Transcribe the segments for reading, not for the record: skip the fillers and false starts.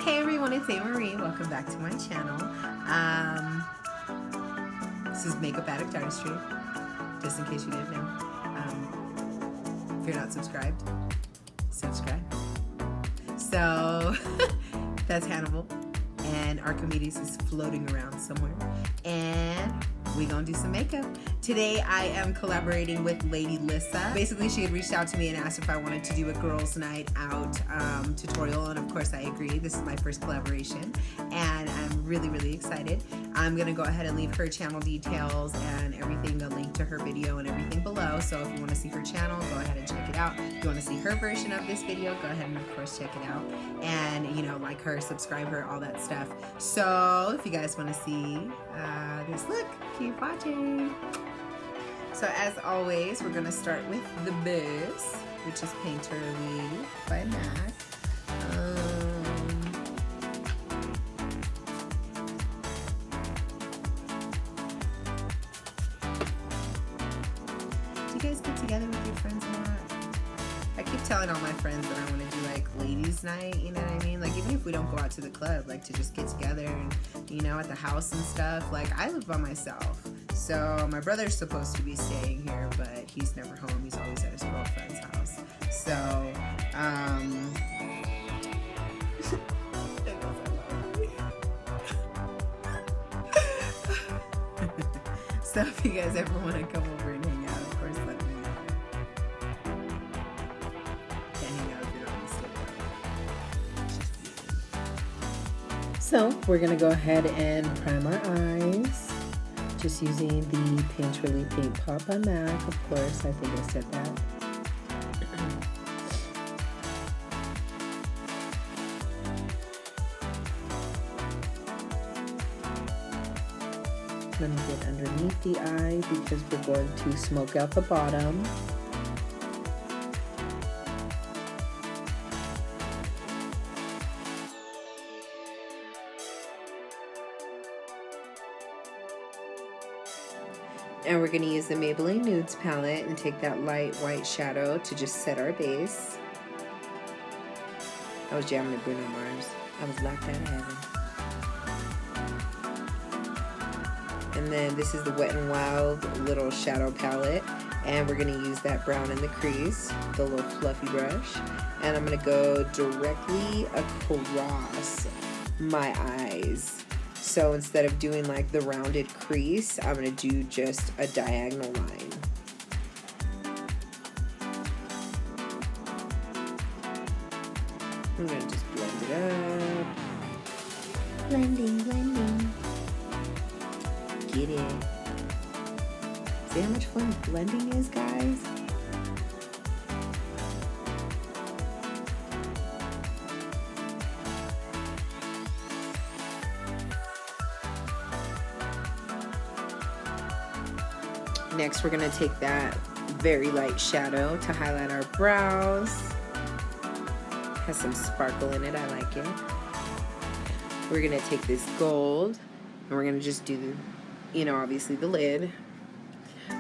Hey everyone, it's Marie. Welcome back to my channel. This is Makeup Addict Artistry, just in case you didn't know. If you're not subscribed, subscribe. So that's Hannibal, and Archimedes is floating around somewhere, and we gonna do some makeup. Today I am collaborating with LADYLYSSA. Basically, she had reached out to me and asked if I wanted to do a girls' night out tutorial, and of course I agreed. This is my first collaboration, and I'm really excited. I'm gonna go ahead and leave her channel details and everything, the link to her video and everything below. So if you want to see her channel, go ahead and check it out. If you want to see her version of this video, go ahead and of course check it out. And you know, like her, subscribe her, all that stuff. So if you guys want to see this look, keep watching. So as always, we're gonna start with the base, which is Painterly by MAC. Do you guys get together with your friends a lot? I keep telling all my friends that I want to do like ladies' night, you know what I mean? Like even if we don't go out to the club, like to just get together and, you know, at the house and stuff. Like I live by myself. So my brother's supposed to be staying here, but he's never home. He's always at his girlfriend's house. So, so if you guys ever want to come over and hang out, of course, let me know. Can't hang out if you're on the stick. So we're gonna go ahead and prime our eyes. Just using the Painterly Paint Pot by MAC, of course, I think I said that. Let me get underneath the eye because we're going to smoke out the bottom. And we're going to use the Maybelline Nudes palette and take that light white shadow to just set our base. I was jamming to Bruno Mars. I was locked out of heaven. And then this is the Wet n Wild little shadow palette. And we're going to use that brown in the crease, the little fluffy brush. And I'm going to go directly across my eyes. So instead of doing like the rounded crease, I'm going to do just a diagonal line. I'm going to just blend it up. Blending. Get it. See how much fun blending is, guys? Next, we're going to take that very light shadow to highlight our brows. Has some sparkle in it. I like it. We're going to take this gold, and we're going to just do, you know, obviously the lid.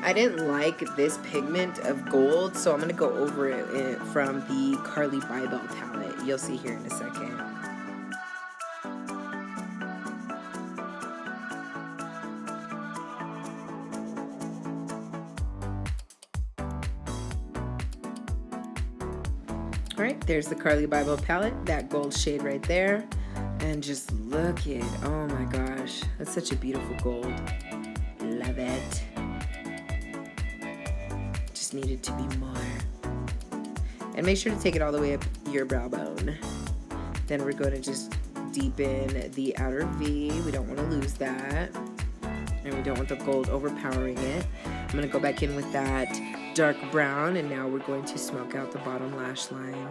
I didn't like this pigment of gold, so I'm going to go over it from the Carli Bybel palette. You'll see here in a second. Alright, there's the Carli Bybel palette, that gold shade right there. And just look it. Oh my gosh. That's such a beautiful gold. Love it. Just needed to be more. And make sure to take it all the way up your brow bone. Then we're going to just deepen the outer V. We don't want to lose that. And we don't want the gold overpowering it. I'm going to go back in with that dark brown, and now we're going to smoke out the bottom lash line.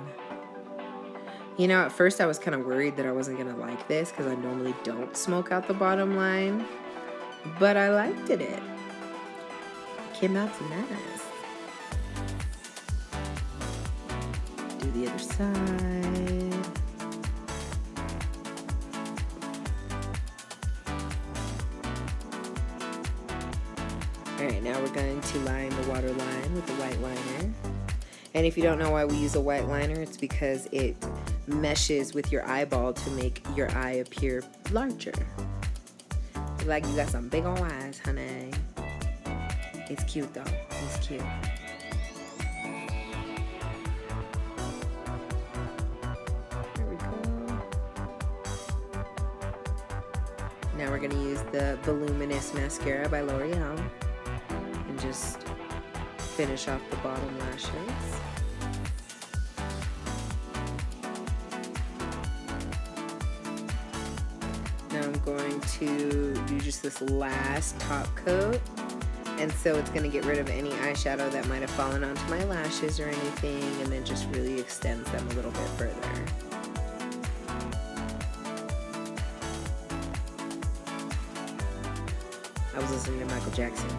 You know, at first I was kind of worried that I wasn't going to like this because I normally don't smoke out the bottom line, but I liked it. It came out so nice. Do the other side. Alright, now we're going to line the waterline with the white liner. And if you don't know why we use a white liner, it's because it meshes with your eyeball to make your eye appear larger. Like you got some big old eyes, honey. It's cute though. It's cute. There we go. Now we're gonna use the Voluminous Mascara by L'Oreal and just finish off the bottom lashes. Now I'm going to do just this last top coat, and so it's going to get rid of any eyeshadow that might have fallen onto my lashes or anything, and then just really extends them a little bit further. I was listening to Michael Jackson.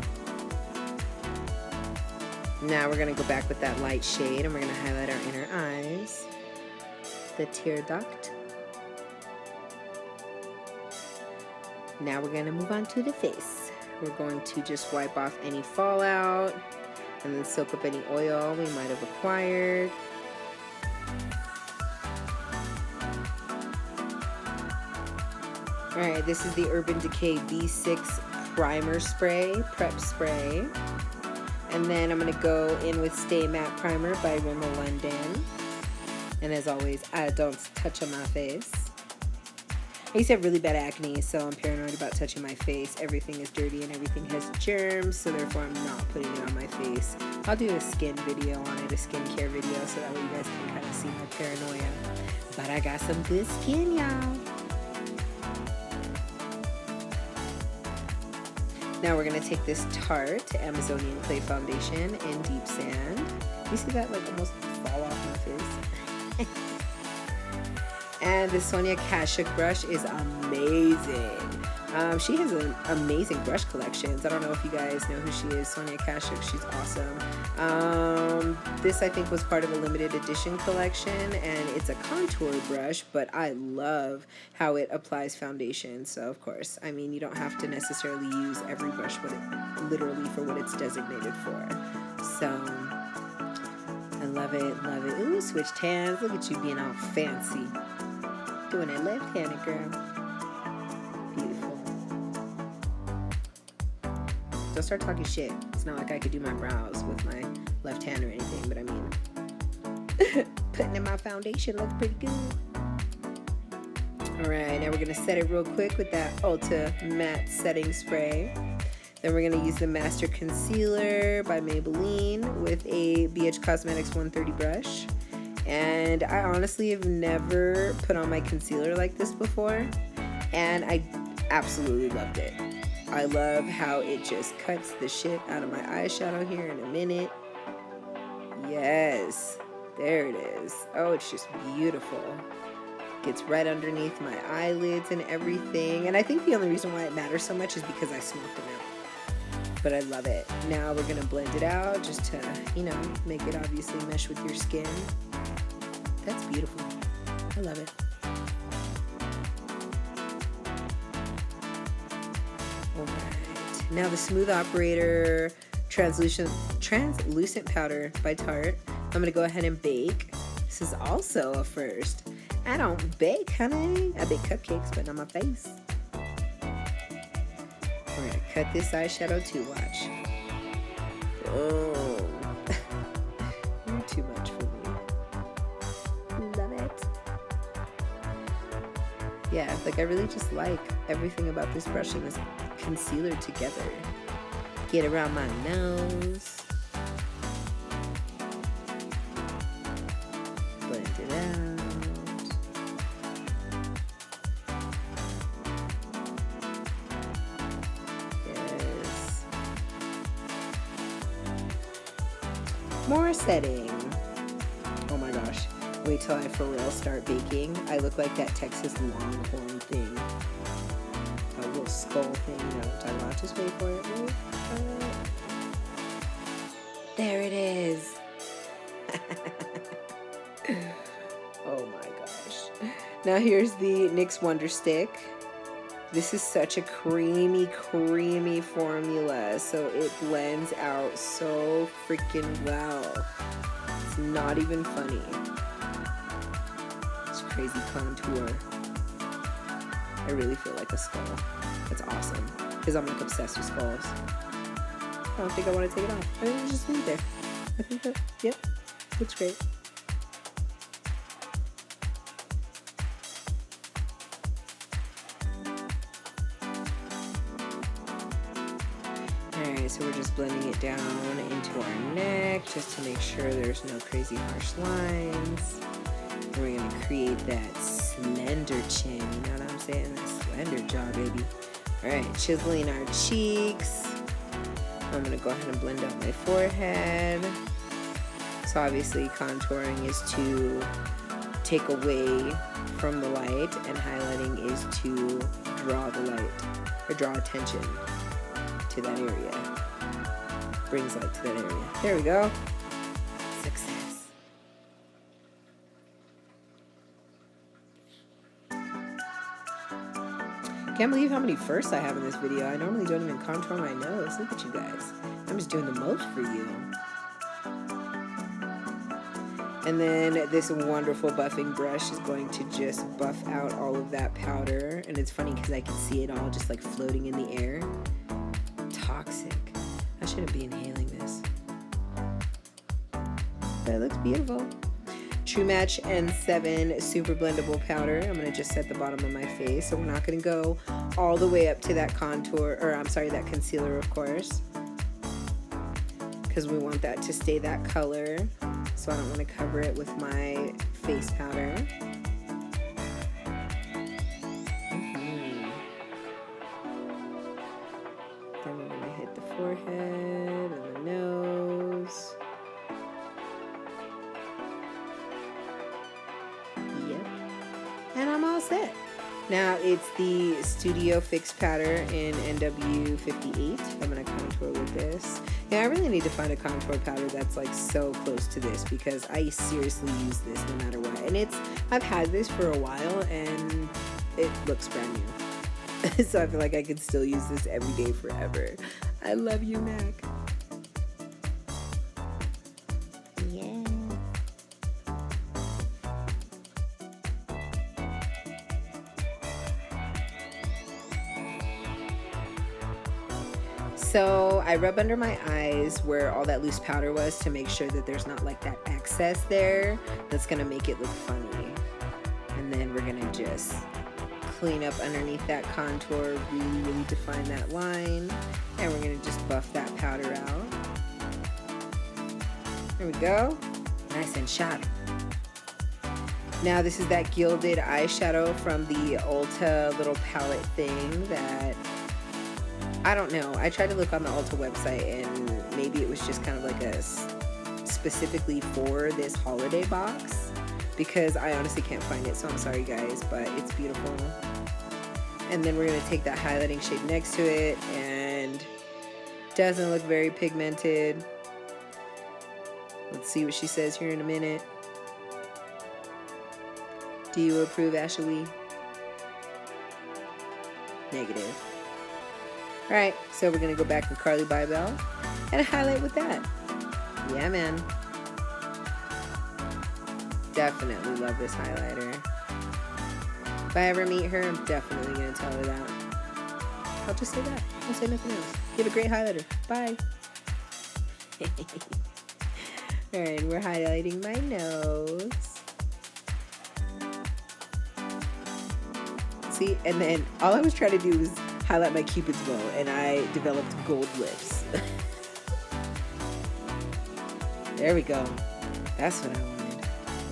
Now we're going to go back with that light shade, and we're going to highlight our inner eyes, the tear duct. Now we're going to move on to the face. We're going to just wipe off any fallout and then soak up any oil we might have acquired. Alright, this is the Urban Decay B6 Primer Spray, Prep Spray. And then I'm going to go in with Stay Matte Primer by Rimmel London. And as always, I don't touch on my face. I used to have really bad acne, so I'm paranoid about touching my face. Everything is dirty and everything has germs, so therefore I'm not putting it on my face. I'll do a skin video on it, a skincare video, so that way you guys can kind of see my paranoia. But I got some good skin, y'all. Now we're going to take this Tarte Amazonian Clay Foundation in Deep Sand. You see that like almost fall off my face? And the Sonia Kashuk brush is amazing. She has an amazing brush collections. I don't know if you guys know who she is, Sonia Kashuk. She's awesome. This I think was part of a limited edition collection, and it's a contour brush, but I love how it applies foundation. So of course, I mean, you don't have to necessarily use every brush literally for what it's designated for. So I love it, love it. Ooh, switched hands. Look at you being all fancy. Doing it left-handed, girl. Beautiful. Don't start talking shit. It's not like I could do my brows with my left hand or anything, but I mean, putting in my foundation looks pretty good. Alright, now we're going to set it real quick with that Ulta Matte Setting Spray. Then we're going to use the Master Concealer by Maybelline with a BH Cosmetics 130 brush. And I honestly have never put on my concealer like this before, and I absolutely loved it. I love how it just cuts the shit out of my eyeshadow here in a minute. Yes, there it is. Oh, it's just beautiful. Gets right underneath my eyelids and everything. And I think the only reason why it matters so much is because I smoked them out. But I love it. Now we're gonna blend it out just to, you know, make it obviously mesh with your skin. That's beautiful. I love it. Alright. Now the Smooth Operator translucent powder by Tarte. I'm going to go ahead and bake. This is also a first. I don't bake, honey. I bake cupcakes, but not my face. We're going to cut this eyeshadow too, watch. Oh. You're too much for me. Love it. Yeah, like I really just like everything about this brush and this concealer together. Get around my nose. Blend it out. Yes. More setting. Oh my gosh. Wait till I for real start baking. I look like that Texas Longhorn thing. That little skull thing. You know what I'm talking about. Just wait for it. Wait. There it is. Oh my gosh. Now here's the NYX Wonderstick. This is such a creamy, creamy formula. So it blends out so freaking well. It's not even funny. It's crazy contour. I really feel like a skull. That's awesome. Because I'm like obsessed with skulls. I don't think I want to take it off. I think it's just leave it there. I think that, yep, looks great. Alright, so we're just blending it down into our neck just to make sure there's no crazy harsh lines. And we're going to create that slender chin, you know what I'm saying? That slender jaw, baby. Alright, chiseling our cheeks. I'm going to go ahead and blend out my forehead. So obviously contouring is to take away from the light, and highlighting is to draw the light, or draw attention to that area. Brings light to that area. There we go. Success. Can't believe how many firsts I have in this video. I normally don't even contour my nose. Look at you guys. I'm just doing the most for you. And then this wonderful buffing brush is going to just buff out all of that powder. And it's funny because I can see it all just like floating in the air. Toxic. I shouldn't be inhaling this. But it looks beautiful. True Match N7 Super Blendable Powder. I'm going to just set the bottom of my face. So we're not going to go all the way up to that contour, or I'm sorry, that concealer, of course. Because we want that to stay that color. So I don't want to cover it with my face powder. Then we're going to hit the forehead and the nose. Yep. And I'm all set. Now it's the Studio Fix powder in NW58. I'm going to contour with this. Yeah, I really need to find a contour powder that's like so close to this, because I seriously use this no matter what. And I've had this for a while and it looks brand new. So I feel like I could still use this every day forever. I love you, MAC. Yeah. So I rub under my eyes where all that loose powder was to make sure that there's not like that excess there that's gonna make it look funny. And then we're gonna just clean up underneath that contour, really define that line, and we're gonna just buff that powder out. There we go, nice and sharp. Now this is that gilded eyeshadow from the Ulta little palette thing that, I don't know, I tried to look on the Ulta website and maybe it was just kind of like a specifically for this holiday box, because I honestly can't find it, so I'm sorry guys, but it's beautiful. And then we're going to take that highlighting shade next to it, and doesn't look very pigmented. Let's see what she says here in a minute. Do you approve, Ashley? Negative. Alright, so we're going to go back to Carli Bybel and highlight with that. Yeah, man. Definitely love this highlighter. If I ever meet her, I'm definitely going to tell her that. I'll just say that. I'll say nothing else. You have a great highlighter. Bye. Alright, we're highlighting my nose. See, and then all I was trying to do was highlight my Cupid's bow, and I developed gold lips. There we go. That's what I wanted.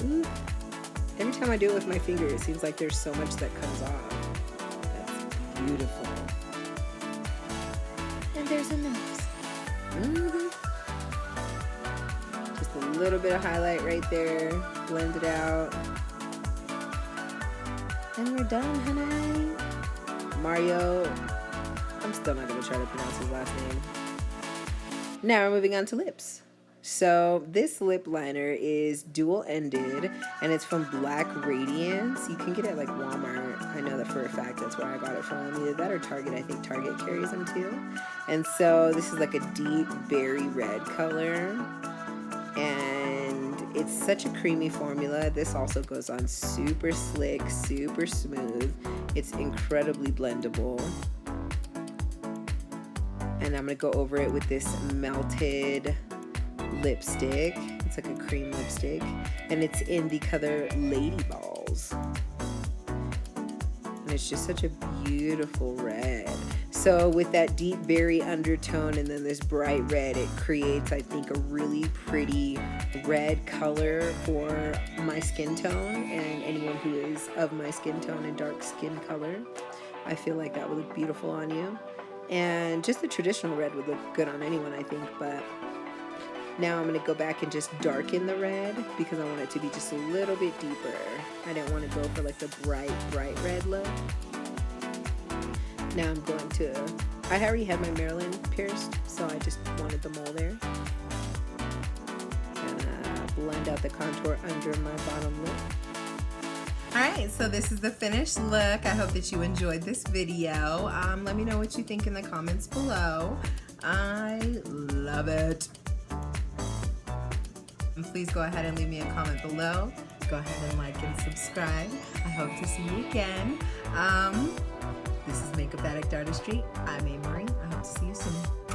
Ooh. Every time I do it with my finger, it seems like there's so much that comes off. That's beautiful. And there's a nose. Just a little bit of highlight right there. Blend it out. And we're done, honey. Mario. I'm still not going to try to pronounce his last name. Now we're moving on to lips. So this lip liner is dual-ended, and it's from Black Radiance. You can get it at like Walmart. I know that for a fact. That's where I got it from. Either that or Target. I think Target carries them too. And so this is like a deep berry red color, and it's such a creamy formula. This also goes on super slick, super smooth. It's incredibly blendable. And I'm gonna go over it with this melted lipstick. It's like a cream lipstick, and it's in the color Lady Balls. And it's just such a beautiful red. So with that deep berry undertone and then this bright red, it creates, I think, a really pretty red color for my skin tone, and anyone who is of my skin tone and dark skin color. I feel like that would look beautiful on you. And just the traditional red would look good on anyone, I think, but now I'm going to go back and just darken the red because I want it to be just a little bit deeper. I didn't want to go for like the bright red look. Now I'm going to, I already had my Maryland pierced, so I just wanted the mole there. Gonna blend out the contour under my bottom lip. Alright, so this is the finished look. I hope that you enjoyed this video. Let me know what you think in the comments below. I love it. And please go ahead and leave me a comment below. Go ahead and like and subscribe. I hope to see you again. This is Makeup Addict Artistry. I'm Marie. I hope to see you soon.